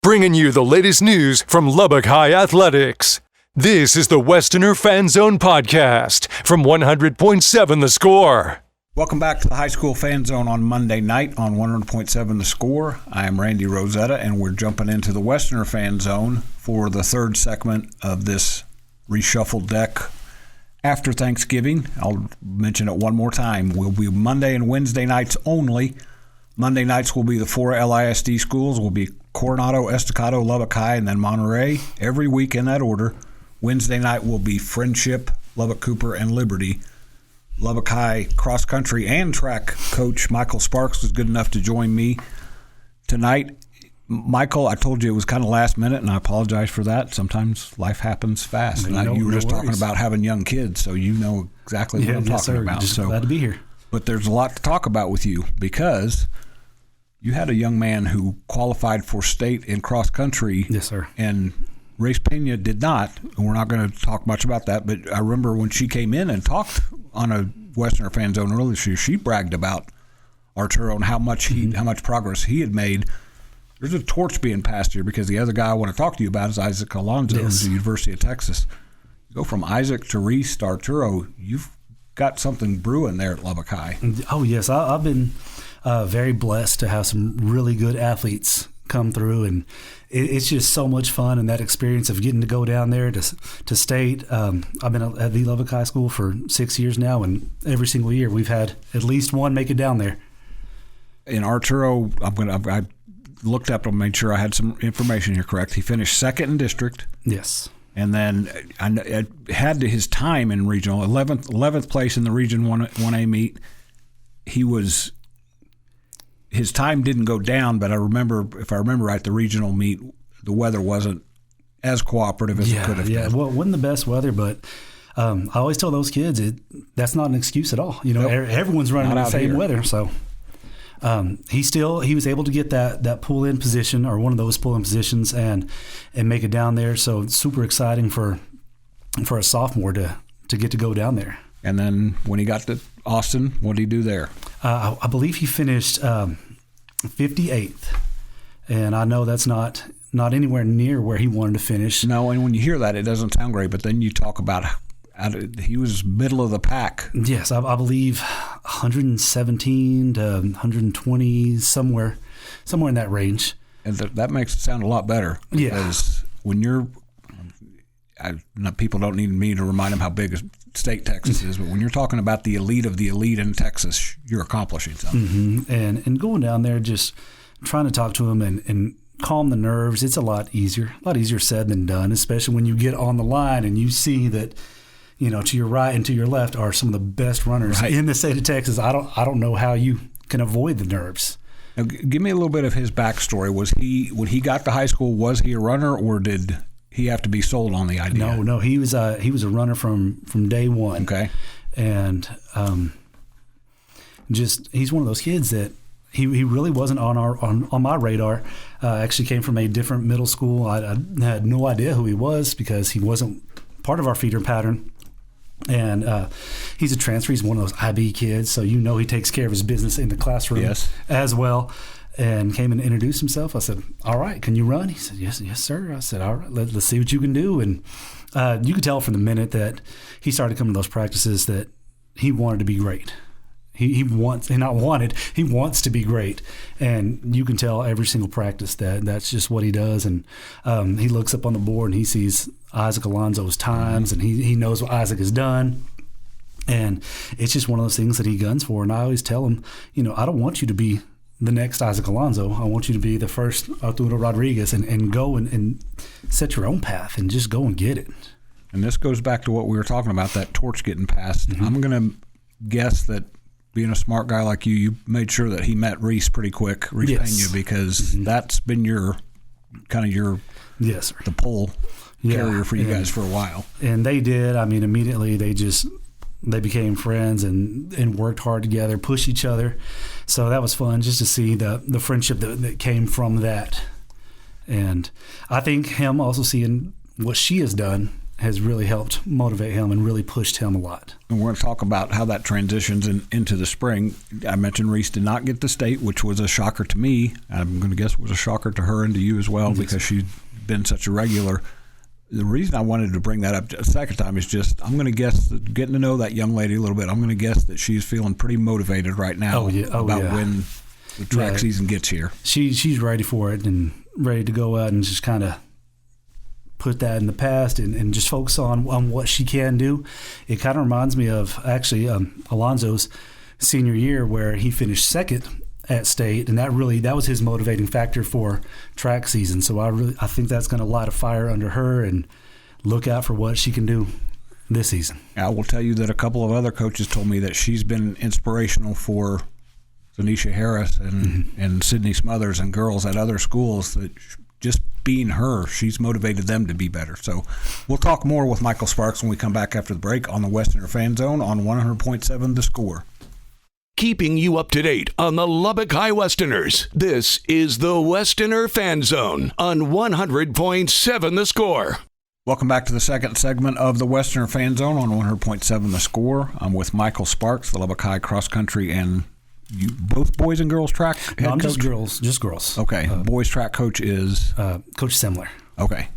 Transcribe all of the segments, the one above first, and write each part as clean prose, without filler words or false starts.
bringing you the latest news from Lubbock High Athletics. This is the Westerner Fan Zone podcast from 100.7 The Score. Welcome back to the High School Fan Zone on Monday night on 100.7 The Score. I am Randy Rosetta, and we're jumping into the Westerner Fan Zone for the third segment of this reshuffled deck after Thanksgiving. I'll mention it one more time. We'll be Monday and Wednesday nights only. Monday nights will be the four LISD schools. Will be Coronado, Estacado, Lubbock High, and then Monterey, every week in that order. Wednesday night will be Friendship, Lubbock Cooper, and Liberty. Lubbock High cross country and track coach Michael Sparks was good enough to join me tonight. Michael, I told you it was kind of last minute, and I apologize for that. Sometimes life happens fast. And you were just talking about having young kids, so you know exactly what I'm talking about. Just glad to be here. But there's a lot to talk about with you because you had a young man who qualified for state in cross country. Yes, sir. And Race Pena did not, and we're not going to talk much about that, but I remember when she came in and talked on a Westerner Fan Zone earlier this year, she bragged about Arturo and how much progress he had made. There's a torch being passed here because the other guy I want to talk to you about is Isaac Alonso, who's the University of Texas. You go from Isaac to Reese to Arturo, you've got something brewing there at Lubbock High. Oh, yes. I've been very blessed to have some really good athletes come through, and it's just so much fun, and that experience of getting to go down there to state. I've been at the Lubbock High School for 6 years now, and every single year we've had at least one make it down there. In Arturo, I looked up and made sure I had some information here correct. He finished second in district. Yes. And then I had his time in regional, 11th place in the Region 1A meet. His time didn't go down, but if I remember right, the regional meet, the weather wasn't as cooperative as it could have been. Yeah, well, it wasn't the best weather, but I always tell those kids that's not an excuse at all. You know, everyone's running in the same weather. So he was able to get that pull-in position, or one of those pull-in positions, and make it down there. So it's super exciting for a sophomore to get to go down there. And then when he got to Austin, what did he do there? I believe he finished 58th, and I know that's not anywhere near where he wanted to finish. No, and when you hear that, it doesn't sound great, but then you talk about he was middle of the pack. Yes, I believe 117 to 120, somewhere in that range. And that makes it sound a lot better. Yeah. Because when people don't need me to remind them how big state Texas is, but when you're talking about the elite of the elite in Texas, you're accomplishing something. Mm-hmm. And going down there, just trying to talk to him and calm the nerves, it's a lot easier said than done, especially when you get on the line and you see that, you know, to your right and to your left are some of the best runners in the state of Texas. I don't know how you can avoid the nerves. Now, give me a little bit of his backstory. When he got to high school, was he a runner, or did he have to be sold on the idea? No, he was a runner from day one. Okay, and he's one of those kids that he really wasn't on my radar. Actually came from a different middle school. I had no idea who he was because he wasn't part of our feeder pattern. And he's a transfer. He's one of those IB kids, so you know he takes care of his business in the classroom as well. And came and introduced himself. I said, "All right, can you run?" He said, "Yes, sir." I said, "All right, let's see what you can do." And you could tell from the minute that he started coming to those practices that he wanted to be great. He wants to be great. And you can tell every single practice that's just what he does. And he looks up on the board and he sees Isaac Alonso's times, and he knows what Isaac has done. And it's just one of those things that he guns for. And I always tell him, you know, I don't want you to be the next Isaac Alonso. I want you to be the first Arturo Rodriguez and go and set your own path and just go and get it. And this goes back to what we were talking about, that torch getting passed. Mm-hmm. I'm going to guess that being a smart guy like you made sure that he met Reese pretty quick, Reese Pena, because that's been your yes, sir, the pull carrier for you guys for a while. And they did. I mean, immediately they became friends and worked hard together, pushed each other. So that was fun just to see the friendship that came from that. And I think him also seeing what she has done has really helped motivate him and really pushed him a lot. And we're going to talk about how that transitions into the spring. I mentioned Reese did not get to state, which was a shocker to me. I'm going to guess it was a shocker to her and to you as well, because she's been such a regular. The reason I wanted to bring that up a second time is just I'm going to guess that getting to know that young lady a little bit, I'm going to guess that she's feeling pretty motivated right now about when the track season gets here. She's ready for it and ready to go out and just kind of put that in the past and just focus on what she can do. It kind of reminds me of actually Alonzo's senior year, where he finished second at state, and that was his motivating factor for track season. So I think that's going to light a fire under her, and look out for what she can do this season. I will tell you that a couple of other coaches told me that she's been inspirational for Zanisha Harris and Sydney Smothers and girls at other schools, that just being her, she's motivated them to be better. So we'll talk more with Michael Sparks when we come back after the break on the Westerner Fan Zone on 100.7 The Score. Keeping you up to date on the Lubbock High Westerners. This is the Westerner Fan Zone on 100.7 The Score. Welcome back to the second segment of the Westerner Fan Zone on 100.7 The Score. I'm with Michael Sparks, the Lubbock High cross country and both boys and girls track head No, I'm coach? just girls. Okay. Boys track coach is? Coach Semler. Okay.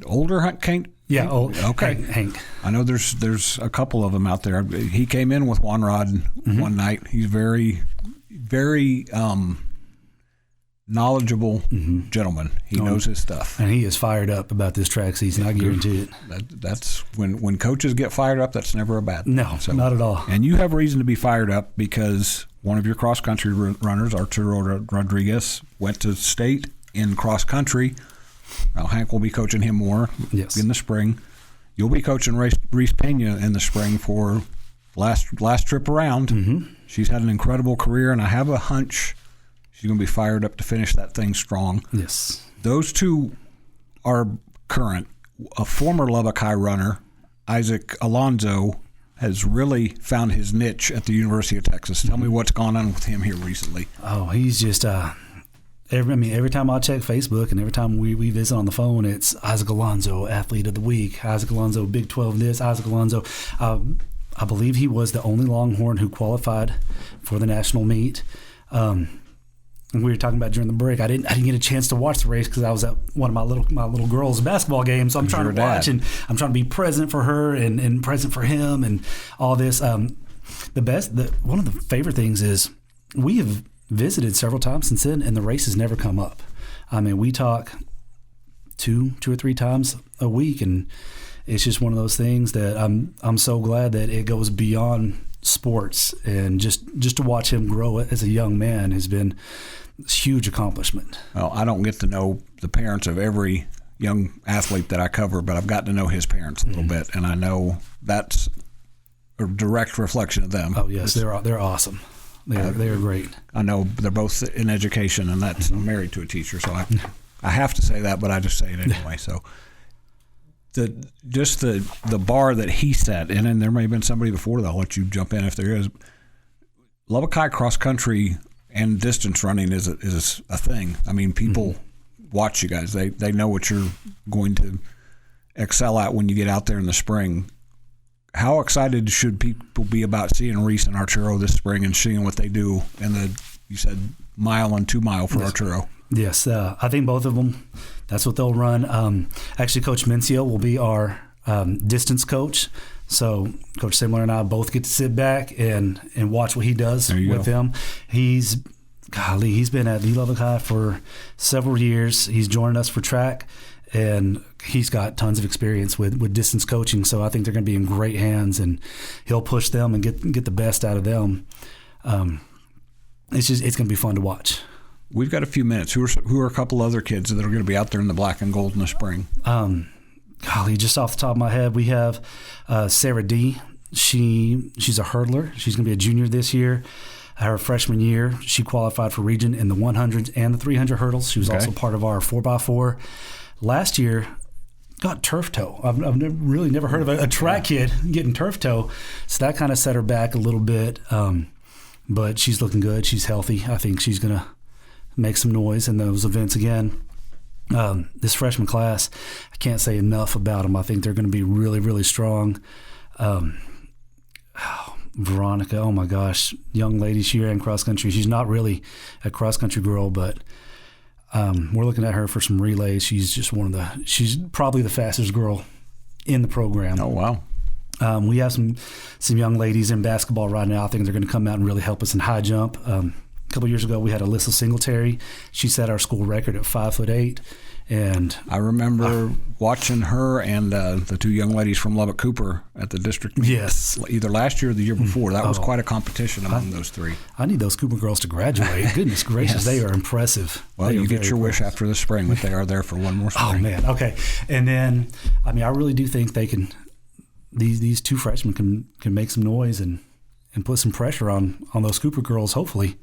Older Hank? Yeah, okay. Hank. I know there's a couple of them out there. He came in with Juan Rod one night. He's very, very knowledgeable gentleman. He knows his stuff. And he is fired up about this track season, I guarantee it. That's when coaches get fired up, that's never a bad thing. No, not at all. And you have reason to be fired up because one of your cross-country runners, Arturo Rodriguez, went to state in cross-country. Now, Hank will be coaching him more in the spring. You'll be coaching Reese Pena in the spring for last trip around. She's had an incredible career, and I have a hunch she's going to be fired up to finish that thing strong. Yes. Those two are current. A former Lubbock High runner, Isaac Alonzo, has really found his niche at the University of Texas. Tell me what's gone on with him here recently. Oh, he's just every time I check Facebook and every time we visit on the phone, it's Isaac Alonzo, Athlete of the Week, Isaac Alonzo, Big 12 this, Isaac Alonzo. I believe he was the only Longhorn who qualified for the national meet. And we were talking about during the break. I didn't get a chance to watch the race because I was at one of my little girls' basketball games. So I'm trying to watch and I'm trying to be present for her and present for him and all this. One of the favorite things is we have visited several times since then, and the race has never come up. I mean, we talk two or three times a week, and it's just one of those things that I'm so glad that it goes beyond sports, and just to watch him grow as a young man has been a huge accomplishment. Well, I don't get to know the parents of every young athlete that I cover, but I've gotten to know his parents a little bit, and I know that's a direct reflection of them. Oh yes, they're awesome. They're great. I know they're both in education, and I'm married to a teacher, so I have to say that, but I just say it anyway. So the bar that he set, and there may have been somebody before that. I'll let you jump in if there is. Lubbock High cross country and distance running is a thing. I mean, people watch you guys. They know what you're going to excel at when you get out there in the spring. How excited should people be about seeing Reese and Arturo this spring and seeing what they do in you said, mile and 2 mile for Arturo? Yes, I think both of them, that's what they'll run. Actually, Coach Mencio will be our distance coach. So Coach Simler and I both get to sit back and watch what he does with them. He's been at the Lubbock High for several years. He's joined us for track, and he's got tons of experience with distance coaching. So I think they're going to be in great hands, and he'll push them and get the best out of them. It's going to be fun to watch. We've got a few minutes. Who are a couple other kids that are going to be out there in the black and gold in the spring? Just off the top of my head, we have Sarah D. She's a hurdler. She's going to be a junior this year. Her freshman year, she qualified for region in the 100 and the 300 hurdles. She was also part of our 4x4. Last year, got turf toe. I've never heard of a track kid getting turf toe, so that kind of set her back a little bit. But she's looking good. She's healthy. I think she's going to make some noise in those events again. This freshman class, I can't say enough about them. I think they're going to be really, really strong. Veronica, oh my gosh, young lady, she ran cross country. She's not really a cross country girl, but we're looking at her for some relays. She's just she's probably the fastest girl in the program. Oh, wow. We have some young ladies in basketball right now. I think they're going to come out and really help us in high jump. A couple years ago, we had Alyssa Singletary. She set our school record at 5'8". And I remember watching her and the two young ladies from Lubbock Cooper at the district meet. Yes. Either last year or the year before. That was quite a competition among those three. I need those Cooper girls to graduate. Goodness gracious, Yes. They are impressive. Well, you get your wish after the spring, but they are there for one more spring. Oh, man. Okay. And then, I mean, I really do think they can – these two freshmen can make some noise and put some pressure on those Cooper girls, hopefully.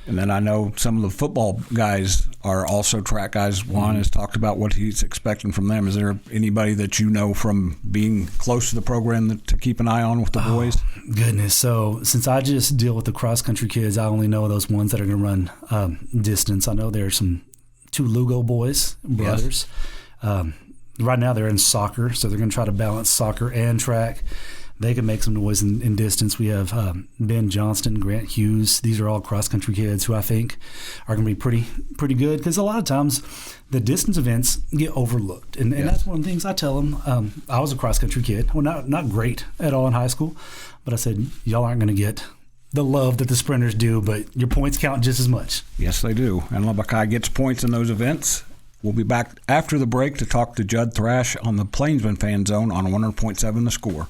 And then I know some of the football guys are also track guys. Juan has talked about what he's expecting from them. Is there anybody that you know from being close to the program to keep an eye on with the boys? Goodness. So since I just deal with the cross-country kids, I only know those ones that are going to run distance. I know there are two Lugo boys, brothers. Yes. Right now they're in soccer, so they're going to try to balance soccer and track. They can make some noise in distance. We have Ben Johnston, Grant Hughes. These are all cross-country kids who I think are going to be pretty good, because a lot of times the distance events get overlooked. And that's one of the things I tell them. I was a cross-country kid. Well, not great at all in high school, but I said, y'all aren't going to get the love that the sprinters do, but your points count just as much. Yes, they do. And Lubbock High gets points in those events. We'll be back after the break to talk to Judd Thrash on the Plainsman Fan Zone on 100.7 The Score.